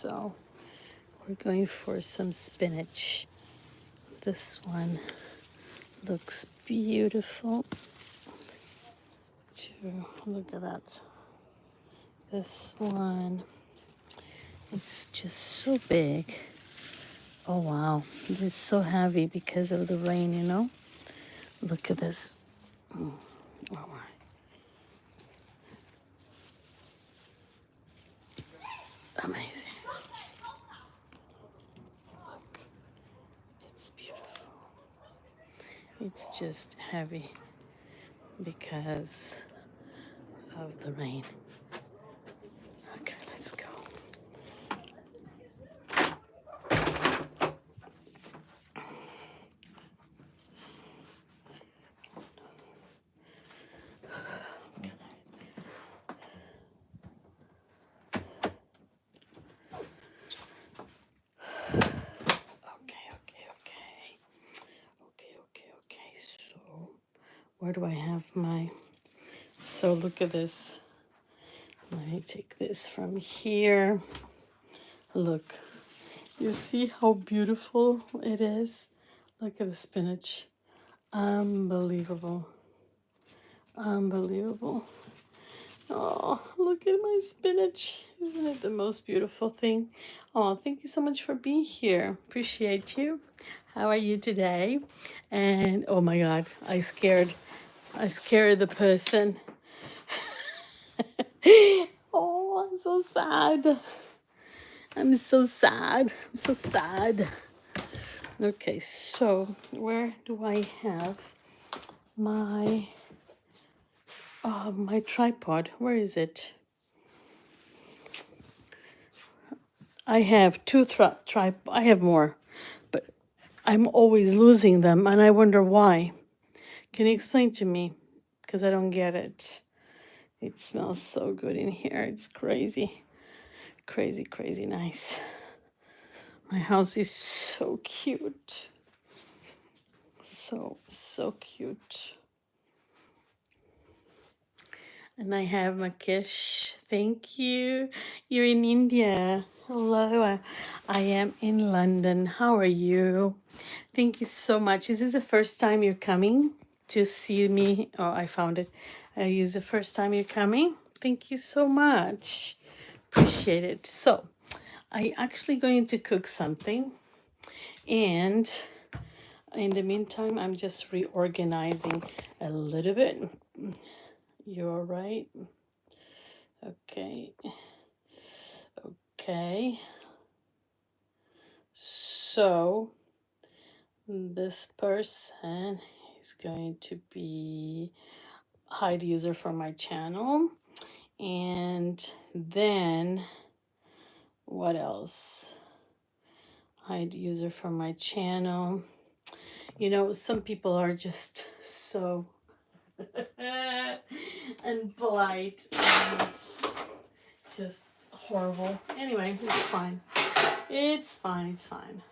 So we're going for some spinach. This one looks beautiful. Look at that. This one, it's just so big. Oh wow, it's so heavy because of the rain, you know? Look at this. Oh my. Amazing. Look, it's beautiful. It's just heavy because of the rain. Okay, let's go. Okay. So, where do I have my... So, look at this. Let me take this from here. Look. You see how beautiful it is? Look at the spinach. Unbelievable. Unbelievable. Oh, look at my spinach. Isn't it the most beautiful thing? Oh, thank you so much for being here. Appreciate you. How are you today? And oh my God, I scared the person. Oh, I'm so sad. I'm so sad. I'm so sad. Okay, so where do I have my my tripod? Where is it? I have two I have more, but I'm always losing them, and I wonder why. Can you explain to me? Because I don't get it. It smells so good in here. It's crazy, crazy, crazy nice. My house is so cute. So cute. And I have Makesh. Thank you. You're in India. Hello. I am in London. How are you? Thank you so much. Is this the first time you're coming to see me? Oh, I found it. Is the first time you're coming? Thank you so much. Appreciate it. So, I actually going to cook something, and in the meantime, I'm just reorganizing a little bit. You're right. Okay. Okay. So this person is going to be hide user for my channel. And then what else? Hide user for my channel. You know, some people are just so and polite and just horrible. Anyway, it's fine. It's fine. It's fine.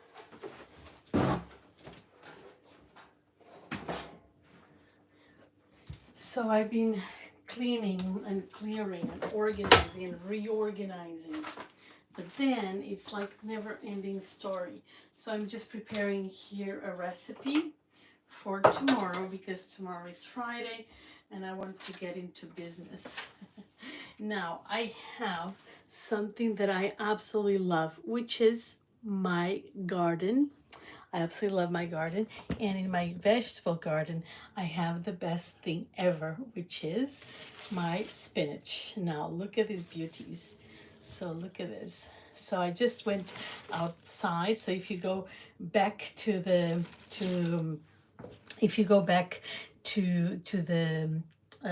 So I've been cleaning and clearing and organizing and reorganizing. But then it's like never-ending story. So I'm just preparing here a recipe for tomorrow because tomorrow is Friday and I want to get into business. Now I have something that I absolutely love, which is my garden. I absolutely love my garden. And in my vegetable garden, I have the best thing ever, which is my spinach. Now look at these beauties. So look at this. So I just went outside. So if you go back to the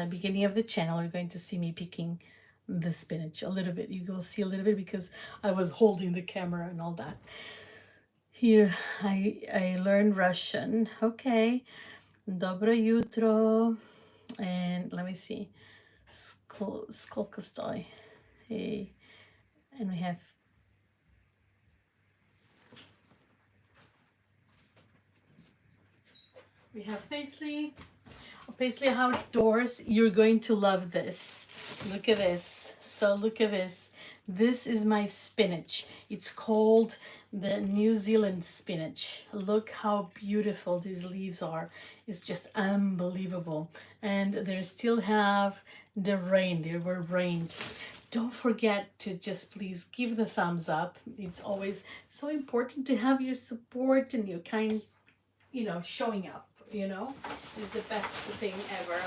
beginning of the channel, you're going to see me picking the spinach a little bit. You will see a little bit because I was holding the camera and all that. Here, I learned Russian. Okay. Dobro jutro. And let me see. Skolka stoy. Hey. And we have paisley. Paisley Outdoors, you're going to love this. Look at this. So look at this. This is my spinach. It's called the New Zealand spinach. Look how beautiful these leaves are. It's just unbelievable. And they still have the rain. They were rained. Don't forget to just please give the thumbs up. It's always so important to have your support and your kind, showing up, is the best thing ever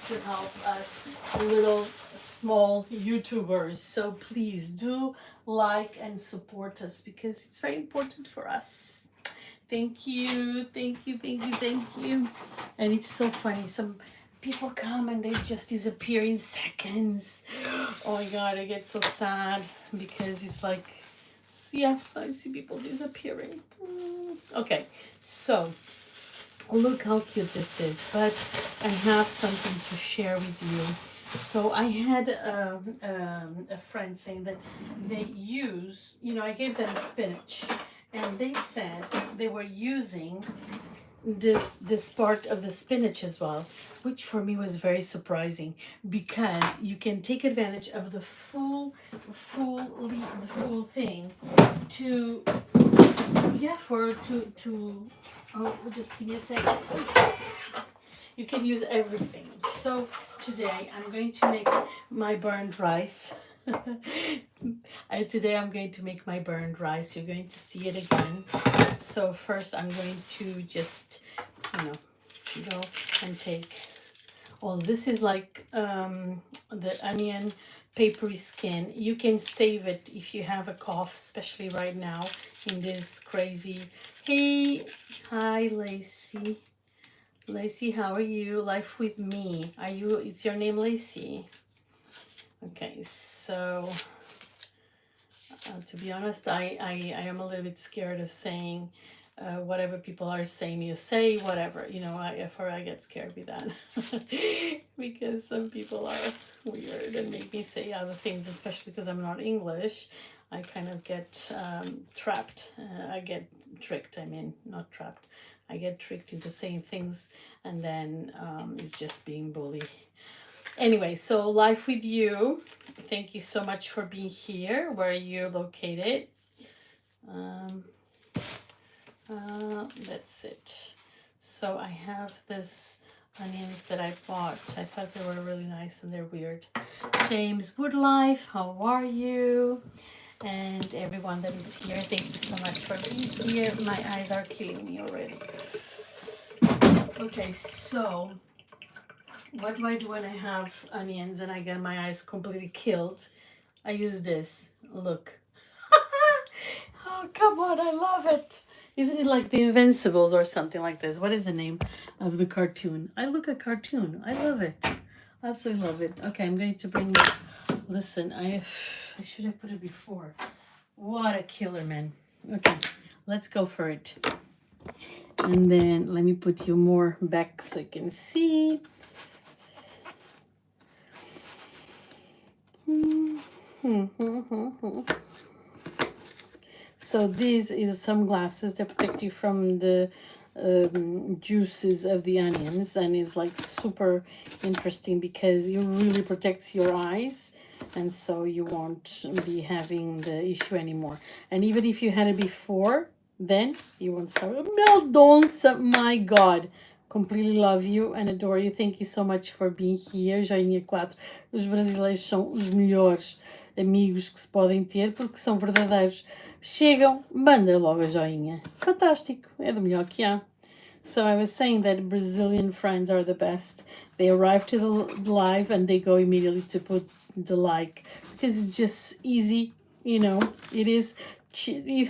to help us little small YouTubers. So please do like and support us because it's very important for us. Thank you, thank you, thank you, thank you. And it's so funny. Some people come and they just disappear in seconds. Oh my God, I get so sad because it's like, yeah, I see people disappearing. Okay, so look how cute this is, but I have something to share with you. So I had a friend saying that they use, I gave them spinach, and they said they were using this part of the spinach as well, which for me was very surprising because you can take advantage of the full thing to just give me a second. You can use everything. So today I'm going to make my burned rice. Today I'm going to make my burned rice. You're going to see it again. So first I'm going to just, go and take, this is like the onion papery skin. You can save it if you have a cough, especially right now in this crazy. Hey, hi Lacey. Lacey, how are you? Life with me. It's your name, Lacey? Okay, so to be honest, I am a little bit scared of saying whatever people are saying. You say whatever, I get scared with that because some people are weird and make me say other things, especially because I'm not English. I kind of get trapped. I get tricked. I mean, not trapped. I get tricked into saying things, and then it's just being bullied. Anyway, so life with you. Thank you so much for being here. Where are you located? That's it. So I have this onions that I bought. I thought they were really nice and they're weird. James Woodlife, how are you? And everyone that is here, thank you so much for being here. My eyes are killing me already. Okay, so what do I do when I have onions and I get my eyes completely killed? I use this. Look. Oh, come on, I love it. Isn't it like the Invincibles or something like this? What is the name of the cartoon? I look at cartoon. I love it. Absolutely love it. Okay, I'm going to bring my... Listen, I should have put it before. What a killer, man. Okay, let's go for it. And then let me put you more back so you can see. So this is some glasses that protect you from the juices of the onions, and it's like super interesting because it really protects your eyes, and so you won't be having the issue anymore. And even if you had it before, then you won't start. Mendonça, my God. Completely love you and adore you. Thank you so much for being here. Joinha 4. Os brasileiros são os melhores amigos que se podem ter porque são verdadeiros. Chegam, manda logo a joinha. Fantástico. É do melhor que há. So I was saying that Brazilian friends are the best. They arrive to the live and they go immediately to put the like because it's just easy. It is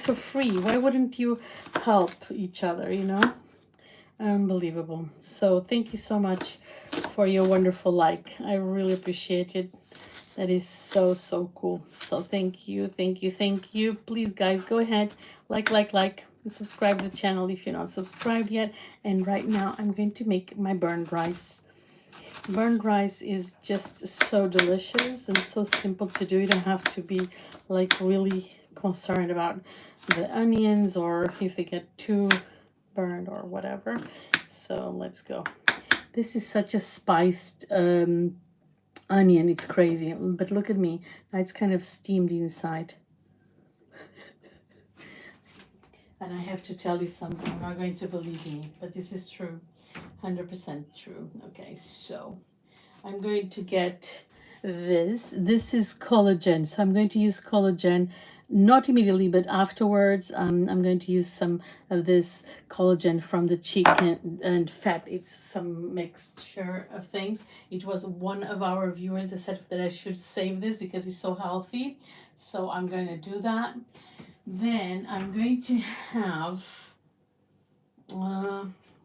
for free. Why wouldn't you help each other, Unbelievable. So thank you so much for your wonderful like. I really appreciate it. That is so, so cool. So thank you, thank you, thank you. Please, guys, go ahead, like, and subscribe to the channel if you're not subscribed yet. And right now, I'm going to make my burned rice. Burned rice is just so delicious and so simple to do. You don't have to be like really concerned about the onions or if they get too burned or whatever. So let's go. This is such a spiced onion. It's crazy. But look at me. Now it's kind of steamed inside. And I have to tell you something. You're not going to believe me, but this is true. 100% true. Okay, so I'm going to get this. This is collagen. So I'm going to use collagen, not immediately, but afterwards. I'm going to use some of this collagen from the chicken and fat. It's some mixture of things. It was one of our viewers that said that I should save this because it's so healthy. So I'm going to do that. Then I'm going to have,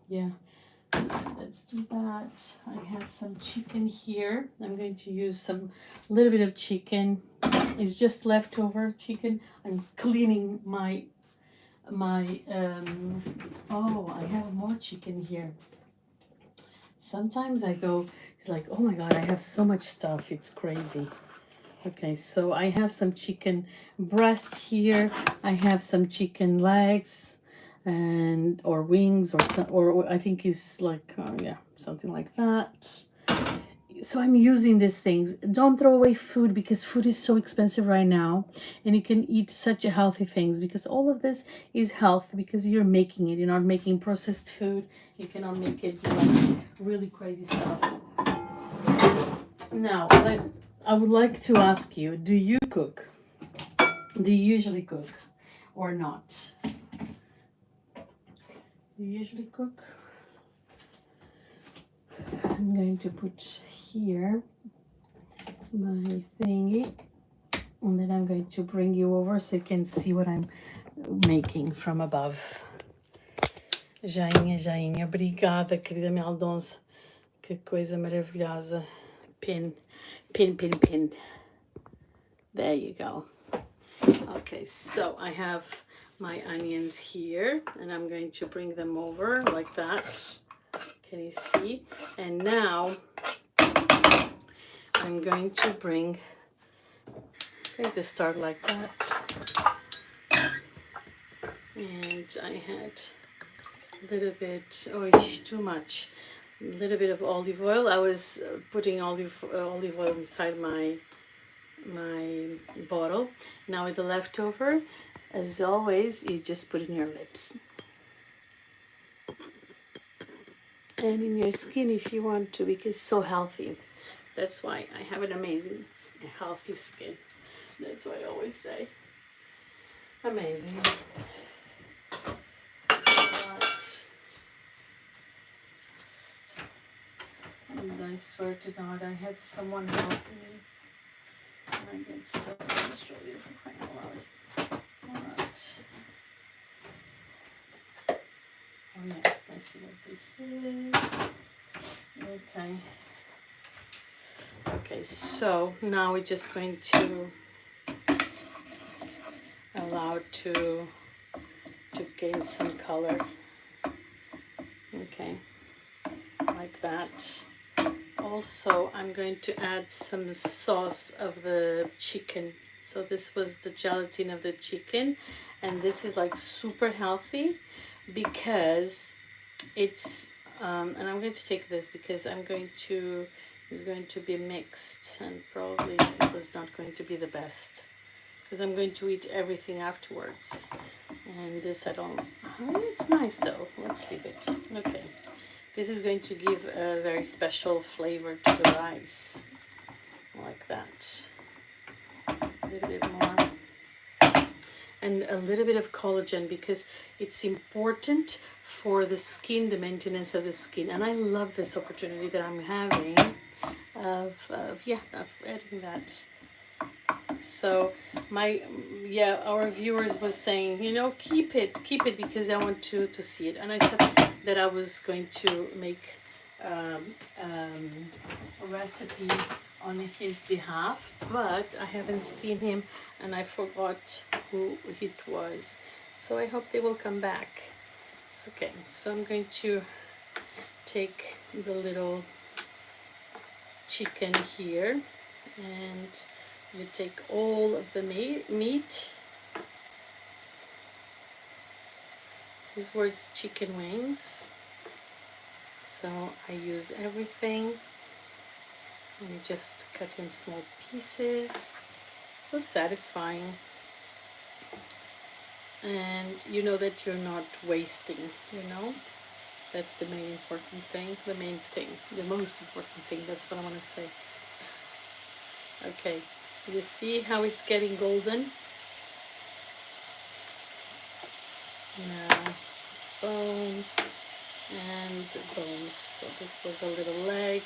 yeah, let's do that. I have some chicken here. I'm going to use some little bit of chicken. It's just leftover chicken. I'm cleaning oh, I have more chicken here. Sometimes I go, it's like, oh my God, I have so much stuff. It's crazy. Okay, so I have some chicken breast here. I have some chicken legs and or wings or some, or I think it's like yeah, something like that. So I'm using these things. Don't throw away food because food is so expensive right now, and you can eat such a healthy things because all of this is health because you're making it. You're not making processed food. You cannot make it like really crazy stuff. Now, I would like to ask you, do you cook? Do you usually cook or not? Do you usually cook? I'm going to put here my thingy, and then I'm going to bring you over so you can see what I'm making from above. Jainha, Jainha, obrigada, querida Meldonça. Que coisa maravilhosa. Pin. There you go. Okay, so I have my onions here, and I'm going to bring them over like that. Can you see? And now I'm going to start like that. And I had a little bit, oh, too much. A little bit of olive oil. I was putting olive oil inside my bottle. Now with the leftover, as always, you just put in your lips and in your skin if you want to, because it's so healthy. That's why I have an amazing healthy skin. That's what I always say. Amazing. And I swear to God, I had someone help me. And I get so frustrated for crying out loud. Alright. Oh yeah, I see what this is. Okay. Okay, so now we're just going to allow it to gain some color. Okay, like that. Also, I'm going to add some sauce of the chicken. So this was the gelatin of the chicken, and this is like super healthy because it's and I'm going to take this because it's going to be mixed, and probably it was not going to be the best because I'm going to eat everything afterwards. And this I don't, it's nice though, let's leave it. Okay, this is going to give a very special flavor to the rice, like that. A little bit more. And a little bit of collagen because it's important for the skin, the maintenance of the skin. And I love this opportunity that I'm having of adding that. So our viewers was saying, keep it because I want to see it. And I said that I was going to make a recipe on his behalf, but I haven't seen him and I forgot who it was. So I hope they will come back. It's okay. So I'm going to take the little chicken here, and you take all of the meat. These were chicken wings. So So I use everything and just cut in small pieces. So satisfying. And you know that you're not wasting, you know? That's the main important thing, the main thing, the most important thing, that's what I want to say. Okay, you see how it's getting golden? Now, bones and bones. So this was a little leg.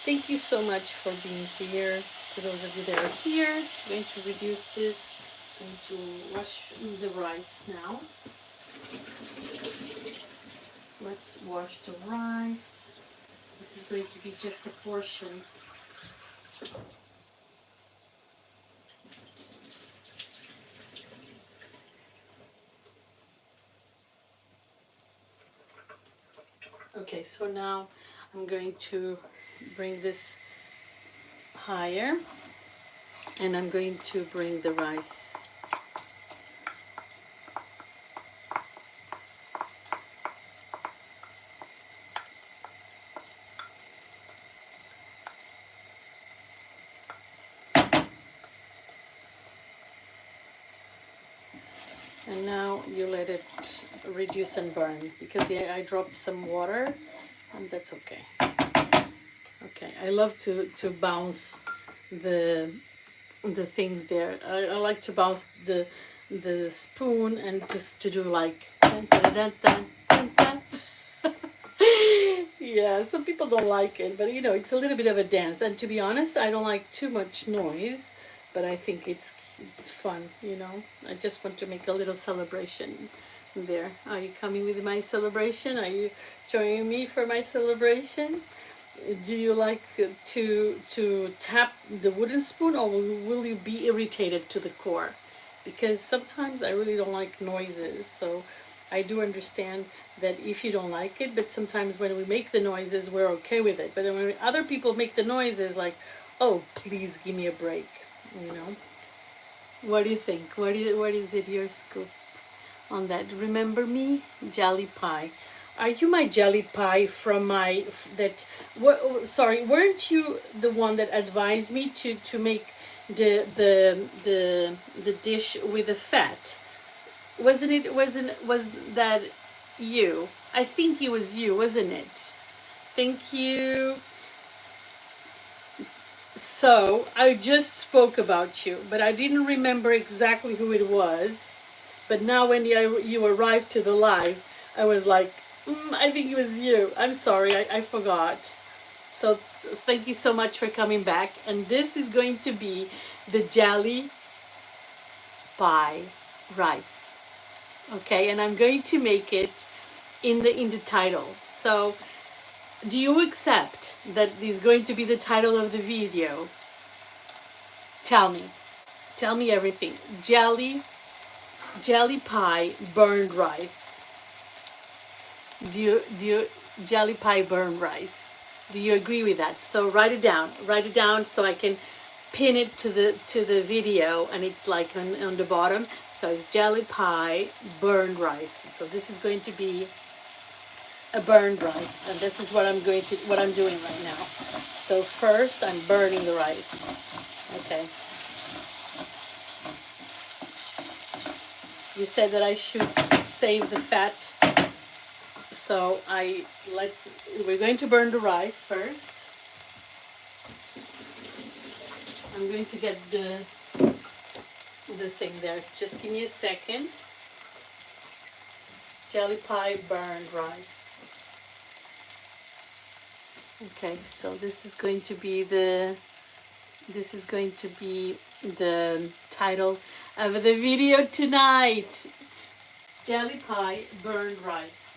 Thank you so much for being here. To those of you that are here, I'm going to reduce this. I'm going to wash the rice now. Let's wash the rice. This is going to be just a portion. Okay, so now I'm going to bring this higher, and I'm going to bring the rice. And now you let it reduce and burn, because yeah, I dropped some water, and that's okay. Okay, I love to bounce the things there. I like to bounce the spoon and just to do like dun, dun, dun, dun, dun, dun. Yeah, some people don't like it, but you know, it's a little bit of a dance. And to be honest, I don't like too much noise, but I think it's fun, you know. I just want to make a little celebration there. Are you coming with my celebration? Are you joining me for my celebration? Do you like to tap the wooden spoon, or will you be irritated to the core? Because sometimes I really don't like noises, so I do understand that if you don't like it, but sometimes when we make the noises, we're okay with it. But then when other people make the noises, like, oh, please give me a break, you know? What do you think? What is it, your scoop on that? Remember me? Jellypie. Are you my Jellypie from my, that, sorry, weren't you the one that advised me to make the dish with the fat? Was that you? I think it was you, wasn't it? Thank you. So I just spoke about you, but I didn't remember exactly who it was. But now when you arrived to the live, I was like, I think it was you. I'm sorry, I forgot. So thank you so much for coming back. And this is going to be the Jellypie rice. Okay, and I'm going to make it in the title. So do you accept that is going to be the title of the video? Tell me everything. Jellypie burned rice. Do you Jellypie burned rice? Do you agree with that? So write it down so I can pin it to the video, and it's like on the bottom. So it's Jellypie burned rice. So this is going to be a burned rice, and this is what I'm doing right now. So first I'm burning the rice. Okay. You said that I should save the fat. So we're going to burn the rice first. I'm going to get the thing there. Just give me a second. Jellypie burned rice. Okay, so this is going to be the title of the video tonight. Jellypie burned rice.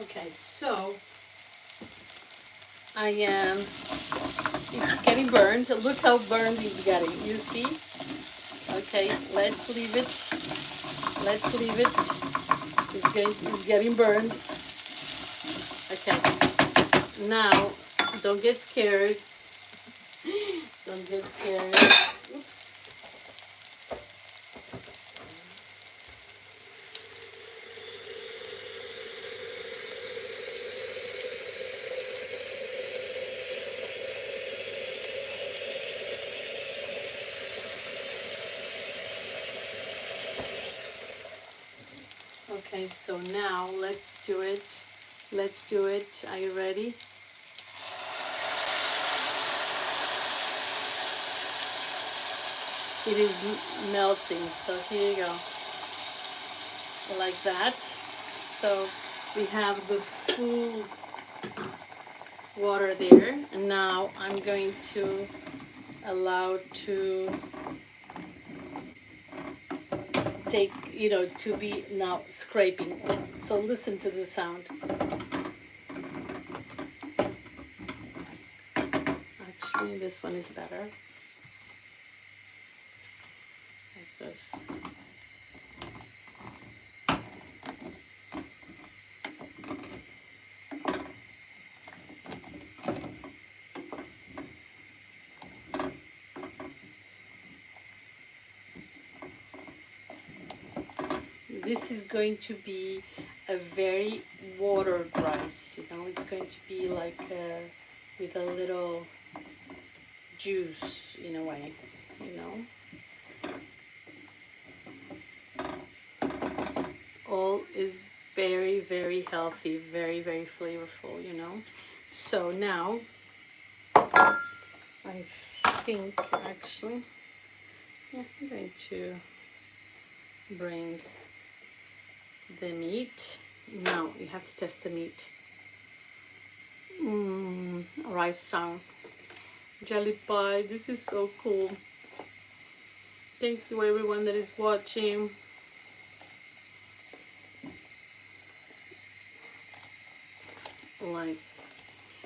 Okay, so I am, it's getting burned. Look how burned it's getting, you see? Okay, let's leave it. Let's leave it. It's getting burned. Okay, now, don't get scared. Don't get scared. Oops. Okay, so now let's do it. Let's do it. Are you ready? It is melting, so here you go. Like that. So we have the full water there, and now I'm going to allow to take, to be now scraping. So listen to the sound. Actually, this one is better. Like this. This is going to be a very watered rice, it's going to be like with a little juice in a way, All is very, very healthy, very, very flavorful, So now, I think actually, I'm going to bring the meat. Now you have to test the meat. Rice sound. Jellypie, this is so cool. Thank you everyone that is watching. Like,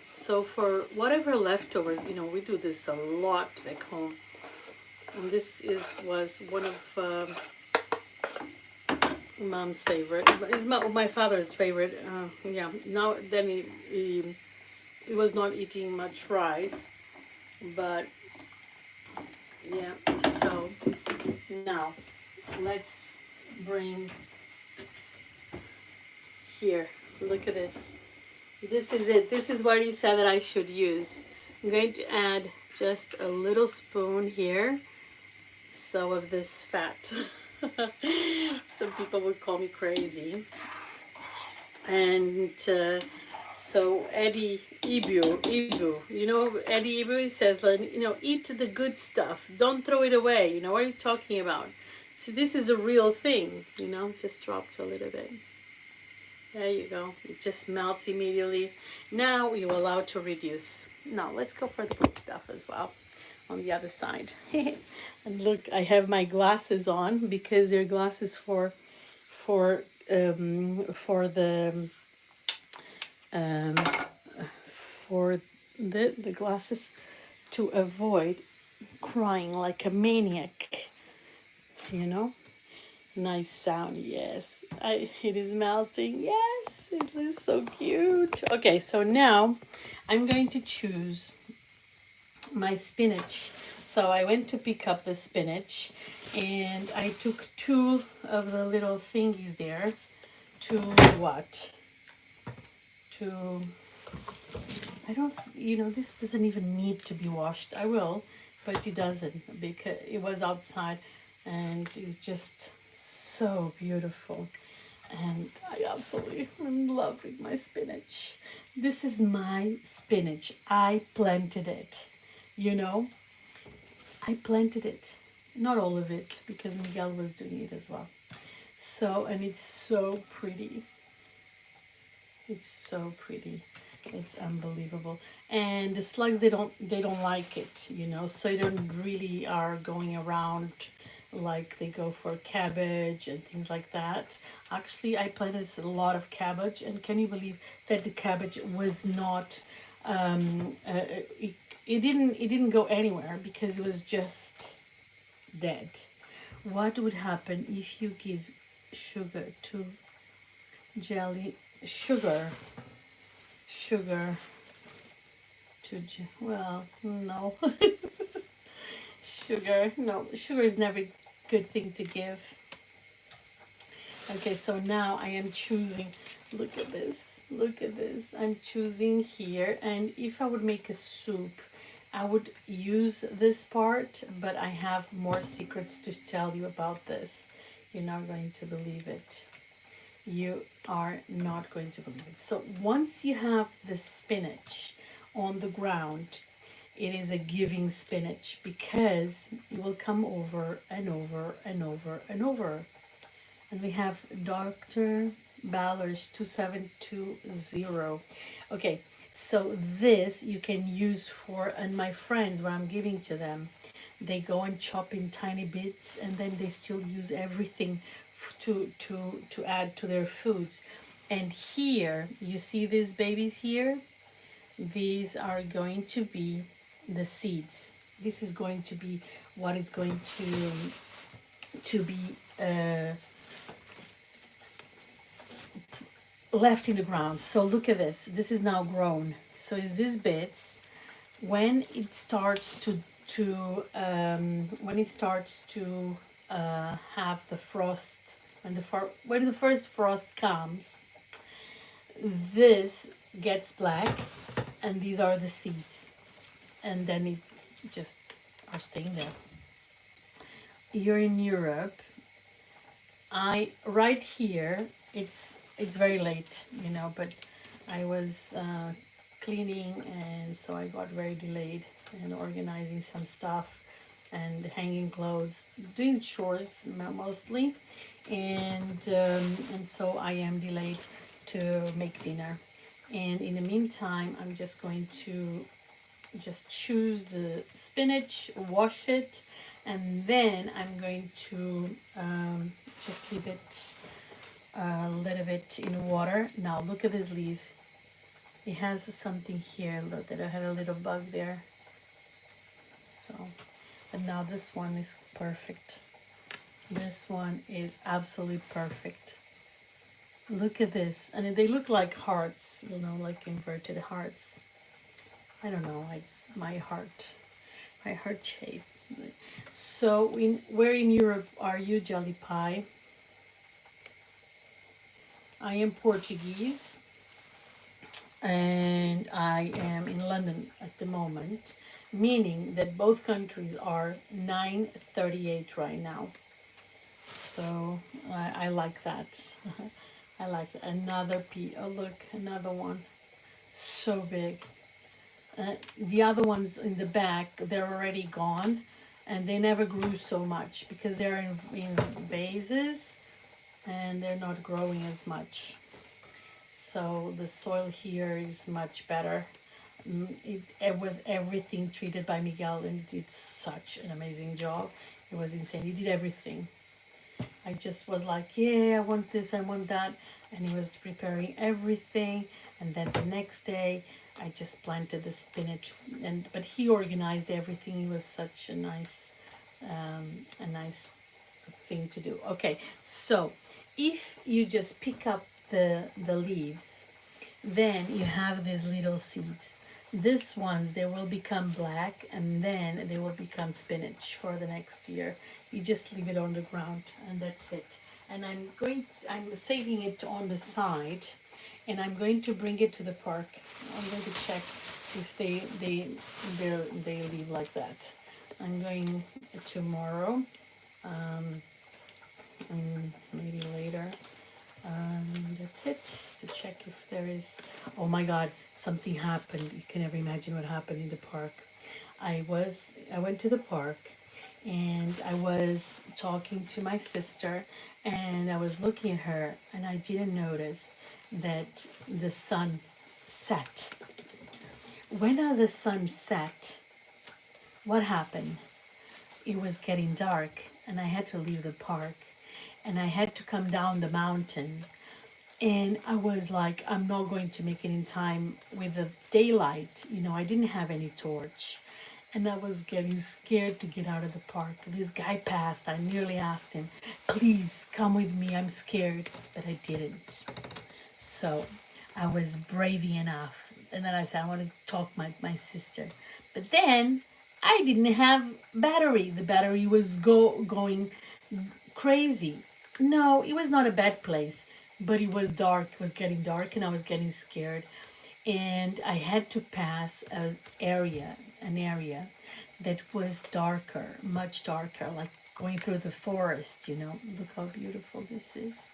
so for whatever leftovers, we do this a lot back home. And this was one of Mom's favorite. It's my father's favorite. Yeah. Now then he was not eating much rice, but yeah. So now let's bring here. Look at this. This is it. This is what you said that I should use. I'm going to add just a little spoon here. So of this fat. Some people would call me crazy. And so Eddie Ibu, Eddie Ibu says, eat the good stuff. Don't throw it away. What are you talking about? See, this is a real thing, just dropped a little bit. There you go. It just melts immediately. Now you're allowed to reduce. Now let's go for the good stuff as well on the other side. And look, I have my glasses on because they're glasses for the glasses to avoid crying like a maniac. Nice sound, yes. It is melting, yes. It is so cute. Okay, so now I'm going to choose my spinach. So I went to pick up the spinach and I took 2 of the little thingies there to what? To, I don't, this doesn't even need to be washed. I will, but it doesn't because it was outside and it's just so beautiful. And I absolutely am in love with my spinach. This is my spinach. I planted it. I planted it, not all of it, because Miguel was doing it as well. So, and it's so pretty. It's so pretty. It's unbelievable. And the slugs, they don't like it, so they don't really are going around like they go for cabbage and things like that. Actually, I planted a lot of cabbage, and can you believe that the cabbage was not, it didn't go anywhere because it was just dead. What would happen if you give sugar to jelly, sugar, sugar well, no. Sugar, no, sugar is never a good thing to give. Okay, so now I am choosing, look at this, I'm choosing here, and if I would make a soup, I would use this part, but I have more secrets to tell you about this. You're not going to believe it. You are not going to believe it. So once you have the spinach on the ground, it is a giving spinach because it will come over and over and over and over. And we have Dr. Ballard's 2720. Okay, so this you can use for, and my friends, what I'm giving to them, they go and chop in tiny bits, and then they still use everything to add to their foods. And here, you see these babies here? These are going to be the seeds. This is going to be what is going to be left in the ground. So look at this. This is now grown. So is these bits, when it starts to have the frost, when the first frost comes, this gets black, and these are the seeds, and then it just are staying there. You're in Europe. Right here, it's very late, but I was cleaning, and so I got very delayed and organizing some stuff and hanging clothes, doing chores mostly, and so I am delayed to make dinner. And in the meantime, I'm just going to just choose the spinach, wash it, and then I'm going to just leave it a little bit in water. Now look at this leaf. It has something here. Look, that I had a little bug there. So, but now this one is perfect. This one is absolutely perfect. Look at this, and they look like hearts, like inverted hearts. I don't know, it's my heart shape. So where in Europe are you, Jellypie? I am Portuguese, and I am in London at the moment, meaning that both countries are 9:38 right now. So I like that. I like that. Another pea. Oh look, another one, so big. The other ones in the back, they're already gone, and they never grew so much because they're in vases, and they're not growing as much. So the soil here is much better. It was everything treated by Miguel, and he did such an amazing job. It was insane. He did everything. I just was like, yeah, I want this, I want that, and he was preparing everything. And then the next day, I just planted the spinach, but he organized everything. It was such a nice thing to do. Okay, so if you just pick up the leaves, then you have these little seeds. These ones, they will become black, and then they will become spinach for the next year. You just leave it on the ground, and that's it. And I'm saving it on the side, and I'm going to bring it to the park. I'm going to check if they leave like that. I'm going tomorrow, and maybe later. That's it, to check if there is. Oh my God, something happened. You can never imagine what happened in the park. I went to the park, and I was talking to my sister, and I was looking at her, and I didn't notice that the sun set. When the sun set, what happened? It was getting dark, and I had to leave the park, and I had to come down the mountain. And I was like, I'm not going to make it in time with the daylight. You know, I didn't have any torch. And I was getting scared to get out of the park. This guy passed. I nearly asked him, please come with me. I'm scared. But I didn't. So I was brave enough. And then I said, I want to talk my sister. But then I didn't have battery. The battery was going crazy. No, it was not a bad place, but it was dark. It was getting dark and I was getting scared. And I had to pass an area that was darker, much darker, like going through the forest, you know. Look how beautiful this is.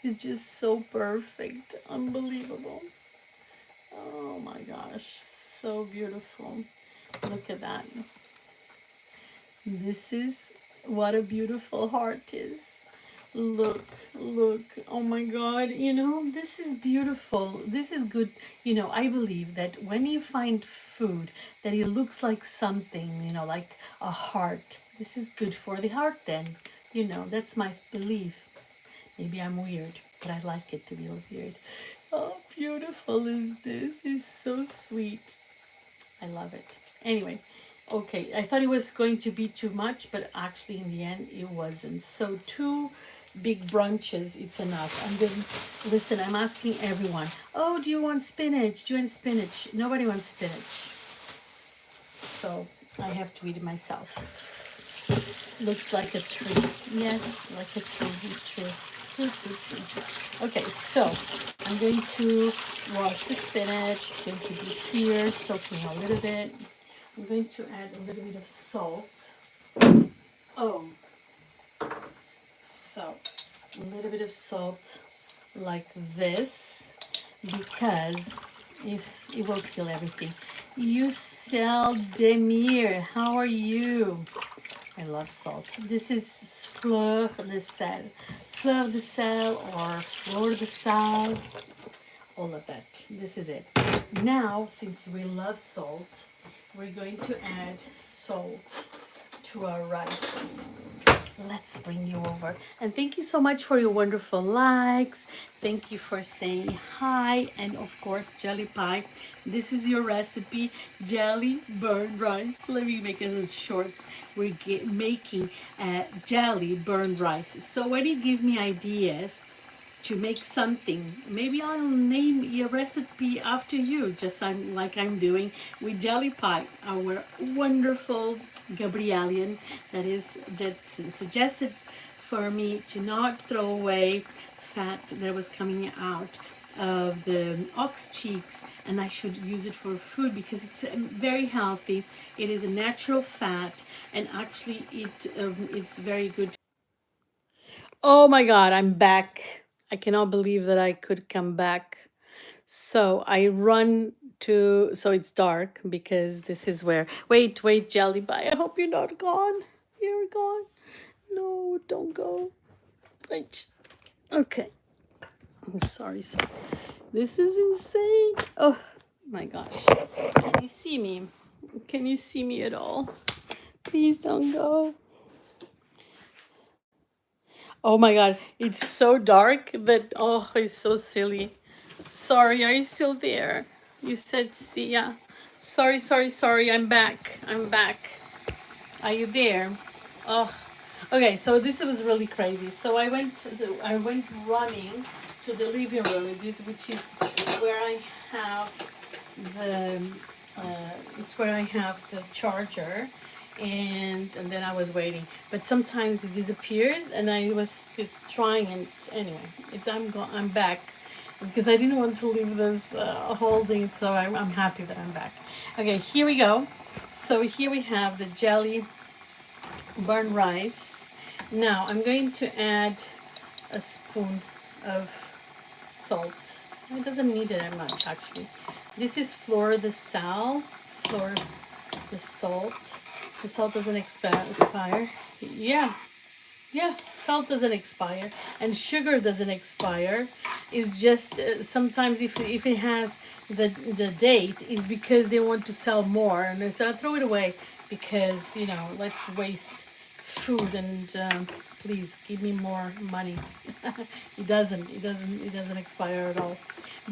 It's just so perfect, unbelievable. Oh my gosh, so beautiful. Look at that. This is what a beautiful heart is. Look, look, oh my God, you know, this is beautiful. This is good. You know, I believe that when you find food that it looks like something, you know, like a heart, this is good for the heart then. You know, that's my belief. Maybe I'm weird, but I like it to be weird. Oh, beautiful is this. It's so sweet. I love it. Anyway, okay, I thought it was going to be too much, but actually in the end it wasn't. So 2 big branches, it's enough. And then, listen, I'm asking everyone, oh, do you want spinach? Do you want spinach? Nobody wants spinach. So I have to eat it myself. Looks like a tree. Yes, like a tree. It's true. Okay, so I'm going to wash the spinach. It's going to be here, soaking a little bit. I'm going to add a little bit of salt. Oh, so a little bit of salt like this, because if it will kill everything. Youssel Demir, how are you? I love salt. This is fleur de sel. Fleur de sel or fleur de sal. All of that. This is it. Now, since we love salt, we're going to add salt to our rice. Let's bring you over. And thank you so much for your wonderful likes. Thank you for saying hi. And of course, Jellypie. This is your recipe, jelly burned rice. Let me make it in shorts. We're making jelly burned rice. So when you give me ideas to make something, maybe I'll name your recipe after you, just like I'm doing with Jellypie, our wonderful Gabrielian that suggested for me to not throw away fat that was coming out of the ox cheeks, and I should use it for food because it's very healthy. It is a natural fat, and actually it's very good. Oh my God, I'm back. I cannot believe that I could come back. So I run to, so it's dark because this is where, wait, Jellyby, I hope you're not gone. You're gone. No, don't go. Wait. Okay. I'm sorry. This is insane. Oh my gosh. Can you see me? Can you see me at all? Please don't go. Oh my God. It's so dark that, oh, it's so silly. Sorry, are you still there? You said see ya. Sorry. I'm back. Are you there? Oh, okay. So this was really crazy. So I went running to the living room, which is where I have the it's where I have the charger, and then I was waiting. But sometimes it disappears, and I was trying, and anyway, I'm back because I didn't want to leave this holding. So I'm happy that I'm back. Okay, here we go. So here we have the jelly burn rice. Now I'm going to add a spoon of salt. It doesn't need it that much actually. This is fleur de sal, fleur the salt. The salt doesn't expire. Yeah, salt doesn't expire, and sugar doesn't expire. It's just sometimes if it has the date, is because they want to sell more, and they say throw it away because let's waste food, and please give me more money. It doesn't expire at all,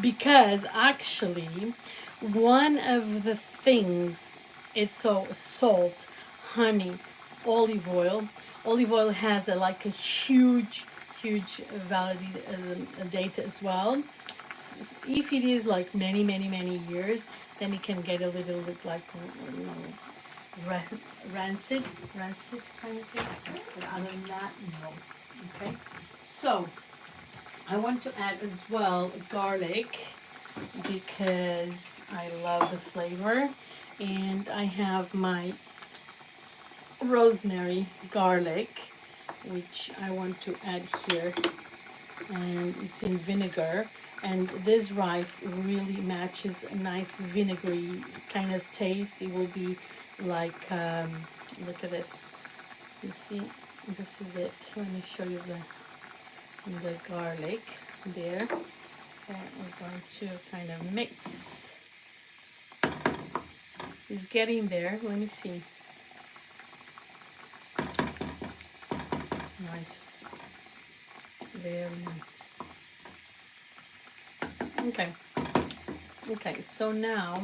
because actually one of the things, it's so salt, honey, olive oil. Olive oil has like a huge validity as a date as well. If it is like many years, then it can get a little bit like, you know, rancid kind of thing. But other than that, no. Okay. So I want to add as well garlic, because I love the flavor, and I have my rosemary garlic, which I want to add here, and it's in vinegar, and this rice really matches a nice vinegary kind of taste. It will be like, look at this, you see, this is it. Let me show you the garlic there, and we're going to kind of mix. It's getting there. Let me see. Nice, very nice. Okay, so now,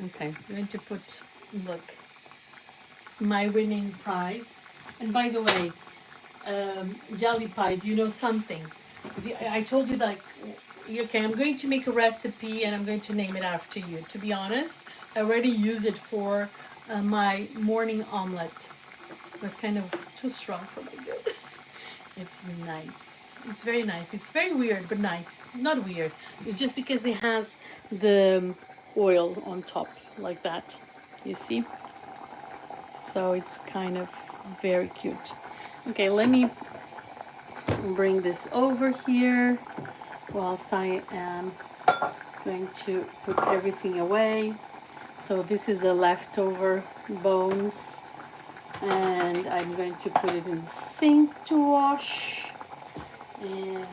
okay, I'm going to put, look, my winning prize. And by the way, Jellypie, do you know something? I told you that, okay, I'm going to make a recipe and I'm going to name it after you. To be honest, I already use it for my morning omelet. It was kind of too strong for my good. It's nice. It's very nice. It's very weird, but nice. Not weird. It's just because it has the oil on top like that. You see? So it's kind of very cute. Okay, let me bring this over here whilst I am going to put everything away. So this is the leftover bones, and I'm going to put it in the sink to wash. And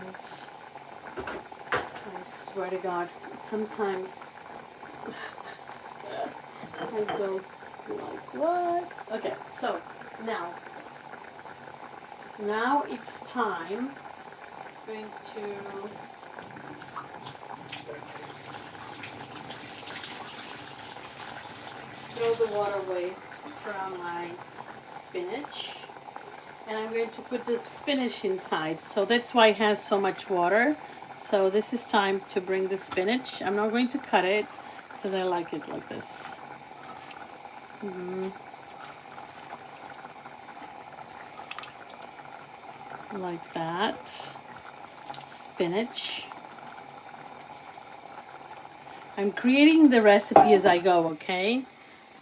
I swear to God, sometimes I go like, what? Okay, so now it's time. I'm going to throw the water away from my spinach, and I'm going to put the spinach inside. So that's why it has so much water. So this is time to bring the spinach. I'm not going to cut it because I like it like this. Like that. Spinach. I'm creating the recipe as I go, okay?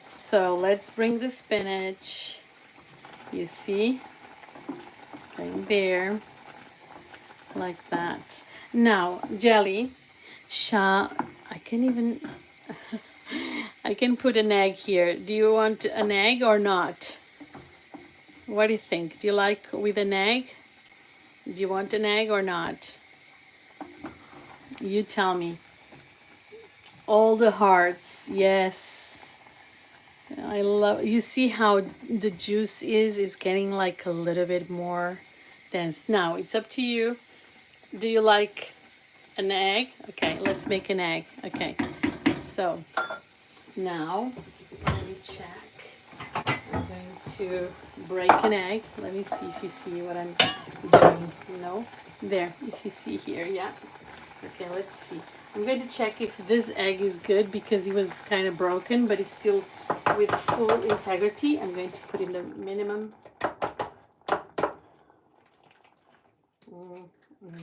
So let's bring the spinach. You see? Going there. Like that. Now, Jelly, I can even, I can put an egg here. Do you want an egg or not? What do you think? Do you like with an egg? Do you want an egg or not? You tell me. All the hearts, yes. I love, you see how the juice is getting like a little bit more dense. Now, it's up to you. Do you like an egg? Okay, let's make an egg. Okay, so now let me check. I'm going to break an egg. Let me see if you see what I'm doing. No? There, if you see here, yeah. Okay, let's see. I'm going to check if this egg is good because it was kind of broken, but it's still with full integrity. I'm going to put in the minimum.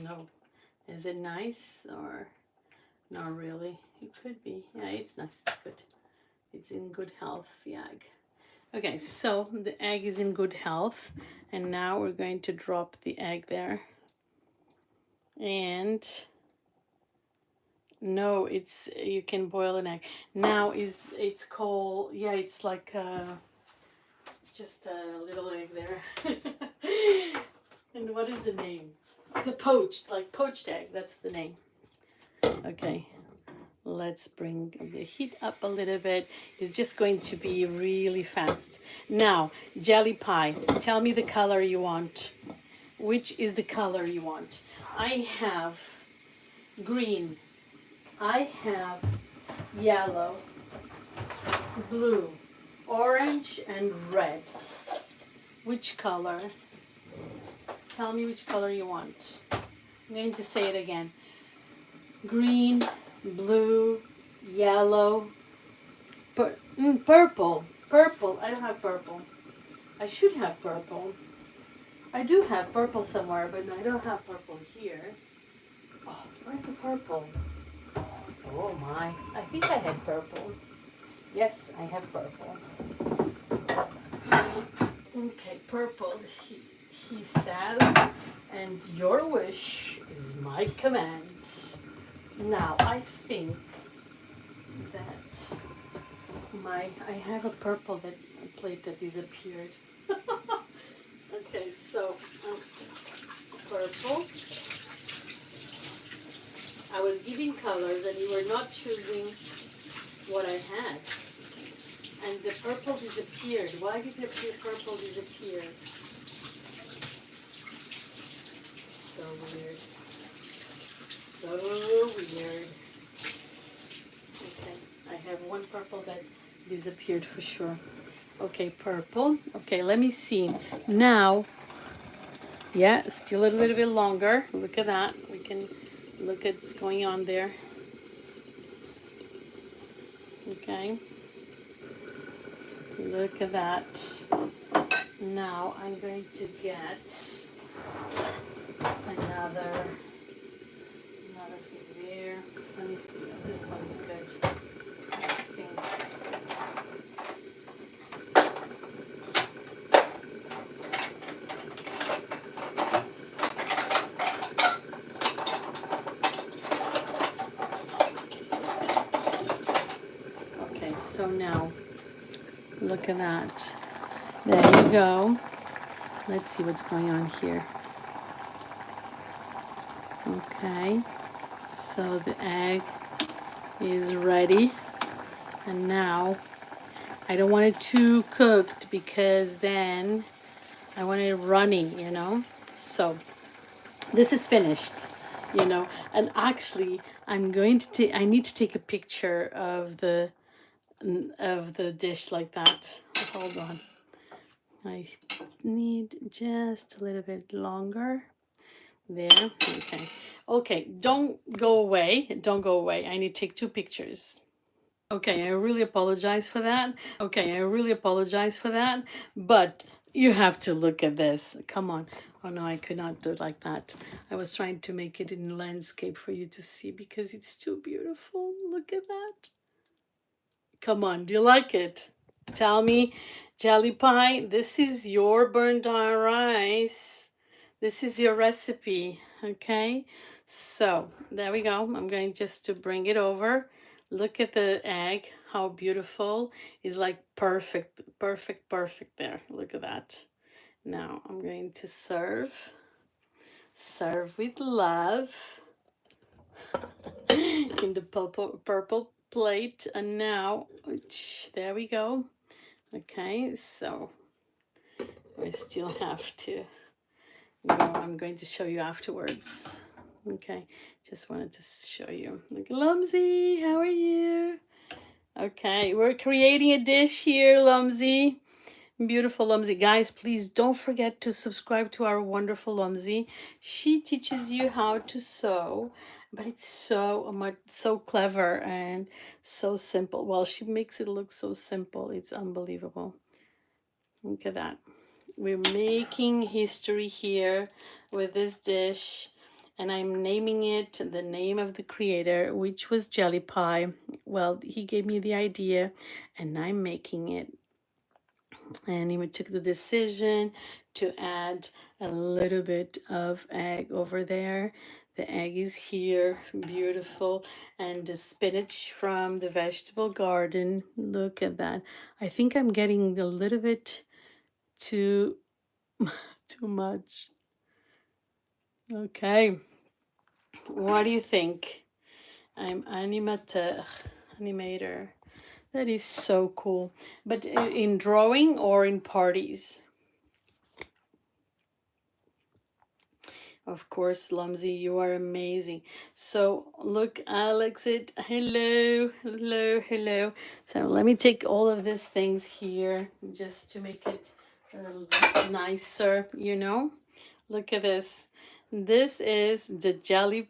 No. Is it nice or not really? It could be. Yeah, it's nice. It's good. It's in good health, the egg. Okay, so the egg is in good health. And now we're going to drop the egg there. And no, it's, you can boil an egg. Now it's called, yeah, it's like just a little egg there. And what is the name? It's a poached egg. That's the name. Okay, Let's bring the heat up a little bit. It's just going to be really fast. Now, Jellypie, tell me the color you want. Which is the color you want? I have green. I have yellow, blue, orange, and red. Which color? Tell me which color you want. I'm going to say it again. Green, blue, yellow, purple. Purple. I don't have purple. I should have purple. I do have purple somewhere, but I don't have purple here. Oh, where's the purple? Oh my. I think I had purple. Yes, I have purple. Okay, purple, he says, and your wish is my command. Now, I think that I have a purple plate that disappeared. Okay, so purple. I was giving colors and you were not choosing what I had. And the purple disappeared. Why did the purple disappear? So weird. So weird. Okay, I have one purple that disappeared for sure. Okay, purple. Okay, let me see. Now, yeah, still a little bit longer. Look at that. We can look at what's going on there. Okay. Look at that. Now I'm going to get another thing there. Let me see. This one is good. I think. Okay, so now look at that. There you go. Let's see what's going on here. Okay, so the egg is ready. And now I don't want it too cooked because then I want it runny, you know. So this is finished, you know. And actually, I'm going to I need to take a picture of the dish like that. Hold on. I need just a little bit longer. There. Okay. Okay. Don't go away. Don't go away. I need to take 2 pictures. Okay, I really apologize for that. Okay, I really apologize for that. But you have to look at this. Come on. Oh no, I could not do it like that. I was trying to make it in landscape for you to see because it's too beautiful. Look at that. Come on, do you like it? Tell me, Jellypie, this is your burnt rice. This is your recipe, okay? So, there we go. I'm going just to bring it over. Look at the egg, how beautiful. It's like perfect, perfect, perfect there. Look at that. Now, I'm going to serve. Serve with love. In the purple plate. And now, there we go. Okay, so I still have to go. I'm going to show you afterwards. Okay, just wanted to show you. Look, Lumsy, how are you? Okay, we're creating a dish here, Lumsy. Beautiful Lumsy. Guys, please don't forget to subscribe to our wonderful Lumsy. She teaches you how to sew, but it's so clever and so simple. Well, she makes it look so simple. It's unbelievable. Look at that. We're making history here with this dish, and I'm naming it the name of the creator, which was Jellypie. Well, he gave me the idea, and I'm making it. And he took the decision to add a little bit of egg over there. The egg is here, beautiful, and the spinach from the vegetable garden. Look at that. I think I'm getting a little bit too much. Okay, what do you think? I'm animator. That is so cool. But in drawing or in parties? Of course, Lumsy, you are amazing. So look, Alex, hello, hello, hello. So let me take all of these things here just to make it a little bit nicer, you know. Look at this. This is the jelly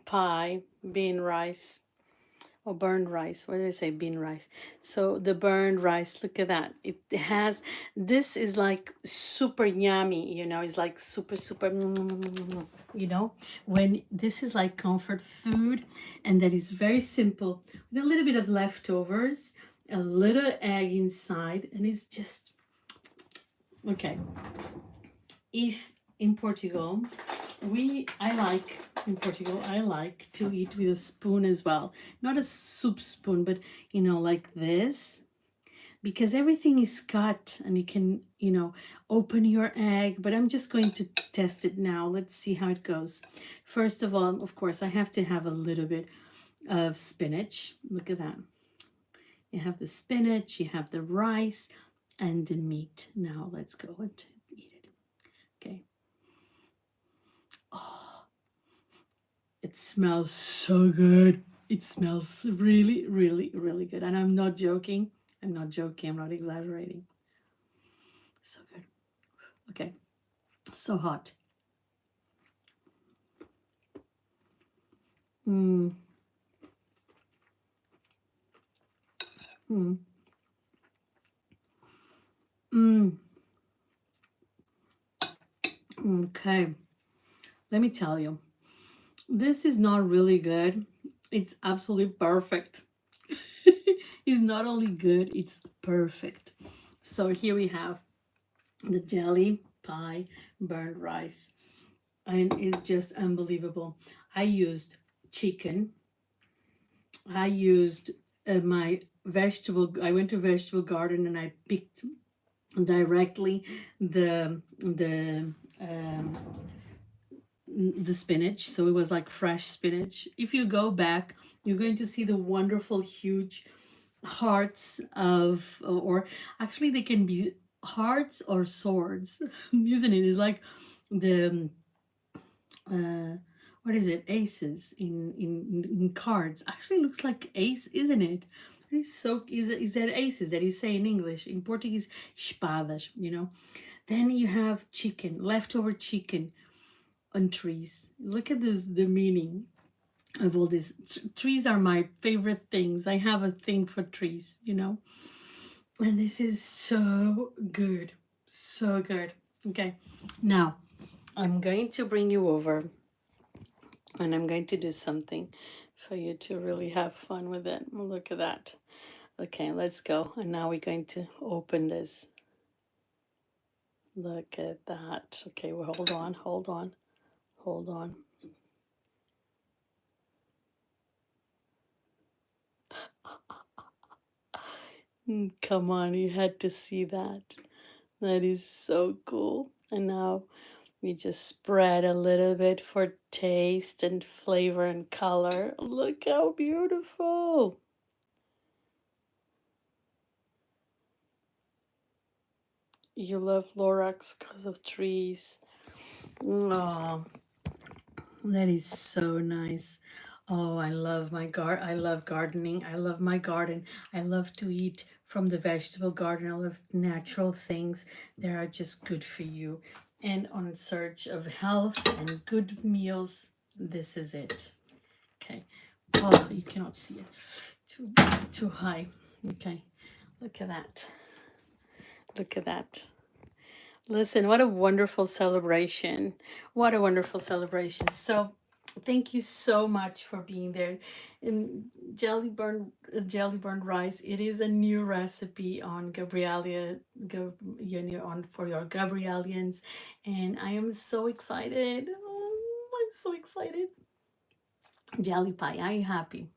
pie bean rice or burned rice. What did I say? Bean rice. So the burned rice, look at that. It has, this is like super yummy, you know, it's like super, super, you know, when this is like comfort food, and that is very simple with a little bit of leftovers, a little egg inside, and it's just, okay. If in Portugal, I like to eat with a spoon as well. Not a soup spoon, but you know, like this, because everything is cut and you can, you know, open your egg. But I'm just going to test it now. Let's see how it goes. First of all, of course, I have to have a little bit of spinach. Look at that. You have the spinach, you have the rice, and the meat. Now let's go and eat it. Okay. Oh, it smells so good. It smells really, really, really good. And I'm not joking. I'm not joking. I'm not exaggerating. So good. Okay. So hot. Mm. Mm. Mm. Okay. Let me tell you. This is not really good. It's absolutely perfect. It's not only good, it's perfect. So here we have the jelly pie burned rice, and it's just unbelievable. I used chicken. I used my vegetable. I went to vegetable garden and I picked directly um, the spinach. So it was like fresh spinach. If you go back, you're going to see the wonderful huge hearts of, or actually they can be hearts or swords, isn't it? It's like the uh what is it, aces in cards. Actually looks like ace, isn't it? It's so, is that aces that you say in English? In Portuguese, espadas, you know. Then you have chicken, leftover chicken on trees. Look at this, the meaning of all this. Trees are my favorite things. I have a thing for trees, you know. And this is so good, so good. Okay, now I'm going to bring you over and I'm going to do something for you to really have fun with it. Look at that. Okay, let's go. And now we're going to open this. Look at that. Okay, well, hold on, hold on, hold on. Come on, you had to see that. That is so cool. And now we just spread a little bit for taste and flavor and color. Look how beautiful. You love Lorax because of trees. Oh, that is so nice. Oh, I love gardening. I love my garden. I love to eat from the vegetable garden. I love natural things that are just good for you. And on search of health and good meals, this is it. Okay. Oh, you cannot see it. Too high. Okay. Look at that. Look at that. Listen, what a wonderful celebration. What a wonderful celebration. So thank you so much for being there. And jelly burned rice, it is a new recipe on on for your Gabrielians. And I am so excited. Oh, I'm so excited. Jelly pie, are you happy?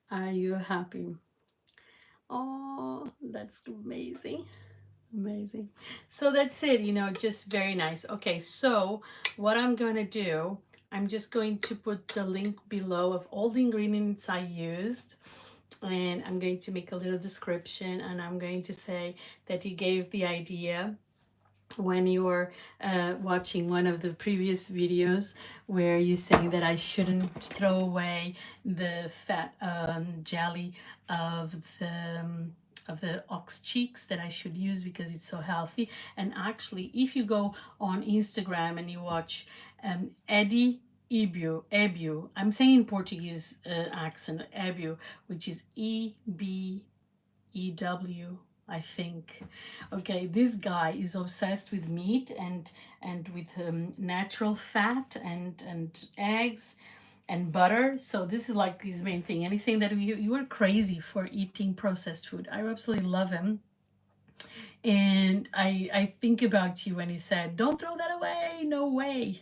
Are you happy? Oh, that's amazing. Amazing. So that's it, you know, just very nice. Okay, so what I'm going to do, I'm just going to put the link below of all the ingredients I used. And I'm going to make a little description, and I'm going to say that he gave the idea when you're watching one of the previous videos where you saying that I shouldn't throw away the fat jelly of the ox cheeks, that I should use because it's so healthy. And actually, if you go on Instagram and you watch Eddie Ebu, I'm saying in Portuguese accent, Ebu, which is EBEW, I think. Okay, this guy is obsessed with meat and with natural fat and eggs and butter. So this is like his main thing. And he's saying that you are crazy for eating processed food. I absolutely love him. And I think about you when he said, "Don't throw that away." No way,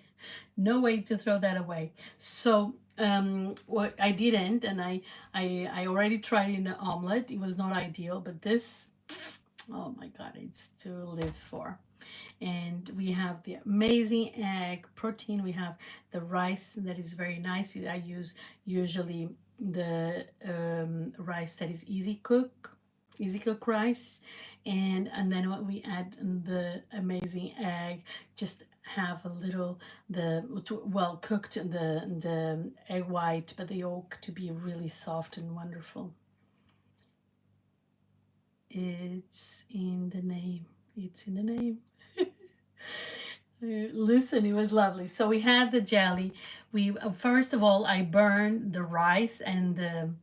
no way to throw that away. So what I didn't, and I already tried in an omelet. It was not ideal, but this, oh my god, it's to live for. And we have the amazing egg protein. We have the rice that is very nice. I use usually the rice that is easy cook rice. And then what we add the amazing egg, just have a little well cooked the egg white, but the yolk to be really soft and wonderful. It's in the name. It's in the name. Listen, it was lovely. So we had the jelly. We first of all, I burned the rice and the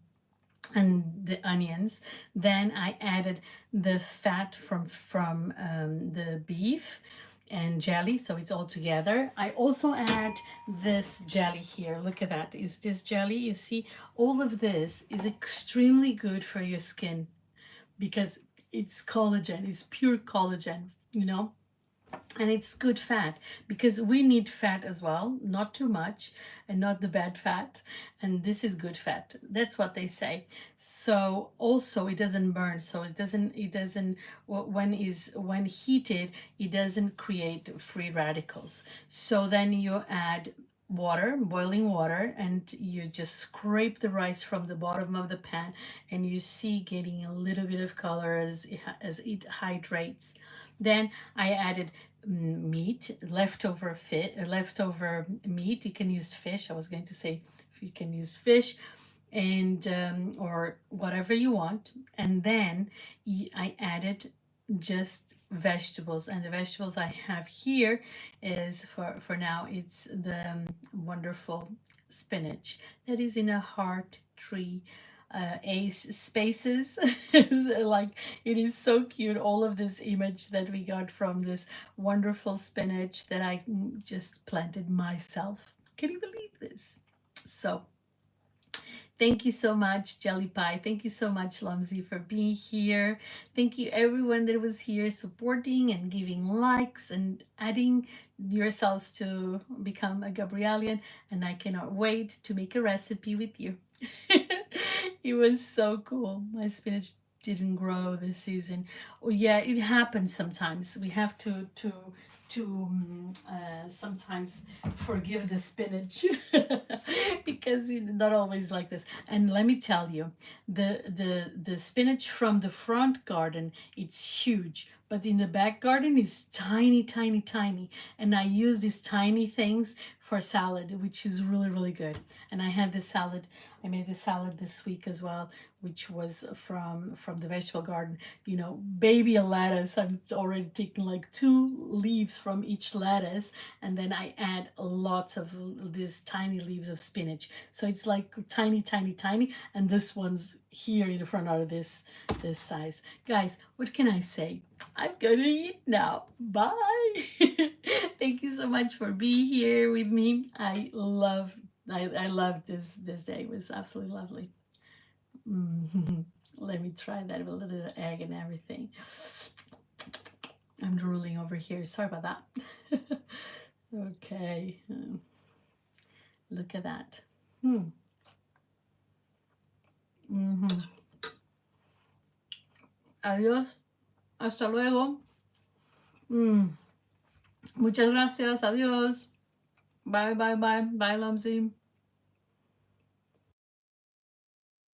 onions. Then I added the fat from the beef and jelly, so it's all together. I also add this jelly here. Look at that. Is this jelly? You see, all of this is extremely good for your skin because it's collagen. It's pure collagen. You know, and it's good fat because we need fat as well, not too much and not the bad fat, and this is good fat, that's what they say. So also it doesn't burn, so it doesn't when heated, it doesn't create free radicals. So then you add water, boiling water, and you just scrape the rice from the bottom of the pan, and you see getting a little bit of color as it hydrates. Then I added meat, leftover meat. You can use fish. I was going to say you can use fish, and or whatever you want. And then I added just vegetables, and the vegetables I have here is for now it's the wonderful spinach that is in a heart tree ace spaces. Like, it is so cute, all of this image that we got from this wonderful spinach that I just planted myself. Can you believe this? So thank you so much, Jellypie. Thank you so much, Lamzi, for being here. Thank you, everyone that was here supporting and giving likes and adding yourselves to become a Gabrielian. And I cannot wait to make a recipe with you. It was so cool. My spinach didn't grow this season. Oh yeah, it happens sometimes. We have to sometimes forgive the spinach because it's not always like this. And let me tell you, the spinach from the front garden, it's huge, but in the back garden is tiny, tiny, tiny. And I use these tiny things for salad, which is really, really good. And I made the salad this week as well, which was from the vegetable garden. You know, baby lettuce. I'm already taking like 2 leaves from each lettuce, and then I add lots of these tiny leaves of spinach. So it's like tiny, tiny, tiny, and this one's here in the front of this size. Guys, what can I say? I'm gonna eat now. Bye. Thank you so much for being here with me. I love this day. It was absolutely lovely. Let me try that with a little egg and everything. I'm drooling over here. Sorry about that. Okay. Look at that. Adiós. Hasta luego. Muchas gracias. Adiós. Bye, bye, bye. Bye, Lumsy.